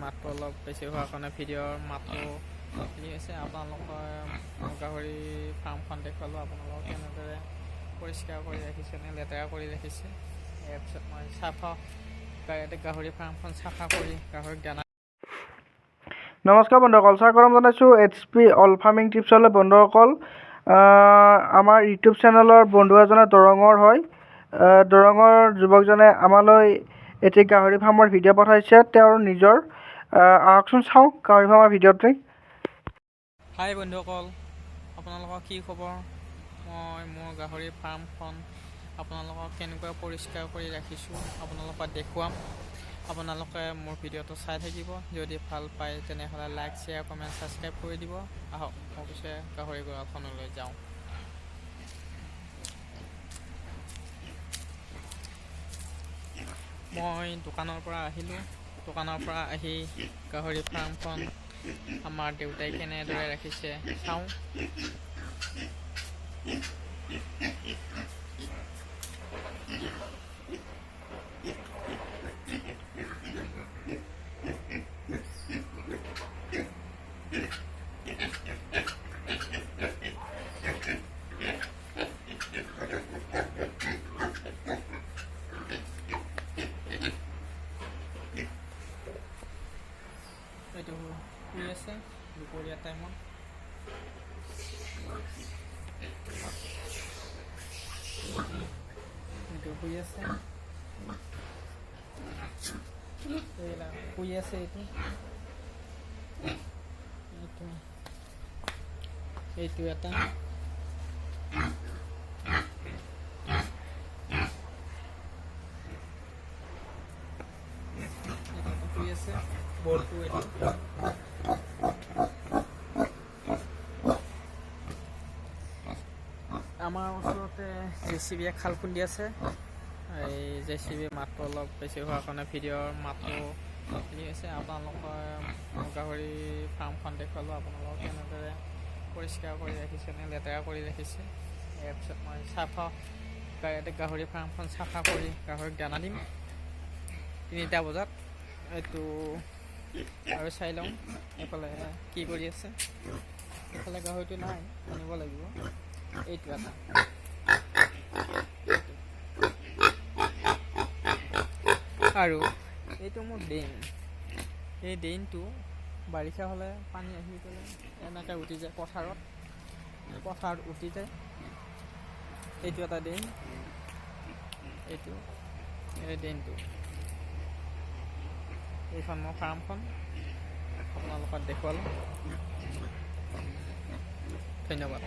মাতটো অলপ বেছি হোৱাৰ কাৰণে ভিডিঅ'ৰ মাতটো হেৰি হৈছে। আপোনালোকে গাহৰি ফাৰ্মখন দেখুৱালোঁ, আপোনালোকক কেনেদৰে পৰিষ্কাৰ কৰি ৰাখিছে নে লেতেৰা কৰি ৰাখিছে। ইয়াৰ পিছত মই গাহৰি ফাৰ্মখন চাফা কৰি গাহৰিক দানা। নমস্কাৰ বন্ধুসকল, স্বাগতম জনাইছোঁ HP অল ফাৰ্মিং টিপছলৈ। বন্ধুসকল, আমাৰ ইউটিউব চেনেলৰ বন্ধু এজনে দৰঙৰ হয়। দৰঙৰ যুৱকজনে আমালৈ এটি গাহৰি ফাৰ্মৰ ভিডিঅ' পঠাইছে। তেওঁৰ নিজৰ আহকচোন চাওঁ গাহৰি ফাৰ্মৰ ভিডিঅ'টি। হাই বন্ধুসকল, আপোনালোকৰ কি খবৰ? মই মোৰ গাহৰি ফাৰ্মখন আপোনালোকক কেনেকৈ পৰিষ্কাৰ কৰি ৰাখিছোঁ আপোনালোকক দেখুৱাম। আপোনালোকে মোৰ ভিডিঅ'টো চাই থাকিব। যদি ভাল পায় তেনেহ'লে লাইক, শ্বেয়াৰ, কমেণ্ট, ছাবস্ক্ৰাইব কৰি দিব। আহক মই পিছে গাহৰি গঁৰালখনলৈ যাওঁ। মই দোকানৰ পৰা আহিলোঁ। দোকানৰ পৰা আহি গাহৰি ফাৰ্মখন আমাৰ দেউতাই কেনেদৰে ৰাখিছে চাওঁ। এইটো শুই আছে দুপৰীয়া টাইমত। এইটো শুই আছে, এইবিলাক শুই আছে। এইটো এটা শুই আছে। বলটো এইটো আমাৰ ওচৰতে JCB খাল খুন্দি আছে। এই JCB মাতটো অলপ বেছি হোৱাৰ কাৰণে ভিডিঅ'ৰ মাতটো হেৰি হৈছে। আপোনালোকে গাহৰি ফাৰ্মখন দেখুৱালোঁ, আপোনালোকক কেনেদৰে পৰিষ্কাৰ কৰি ৰাখিছে নে লেতেৰা কৰি ৰাখিছে। ইয়াৰ পিছত মই গাহৰি ফাৰ্মখন চাফা কৰি গাহৰিক দানা দিম 3টা বজাত। এইটো আৰু চাই লওঁ এইফালে কি কৰি আছে। এইফালে গাহৰিটো নাই, আনিব লাগিব। এইটো এটা আৰু এইটো মোৰ ড্ৰেইন। এই ড্ৰেইনটো বাৰিষা হ'লে পানী আহি পেলাই এনেকৈ উঠি যায় পথাৰত উঠি যায়। এইটো এটা ড্ৰেইন, এইটো এই ড্ৰেইনটো। এইখন মোৰ ফাৰ্মখন আপোনালোকক দেখুৱালোঁ। ধন্যবাদ।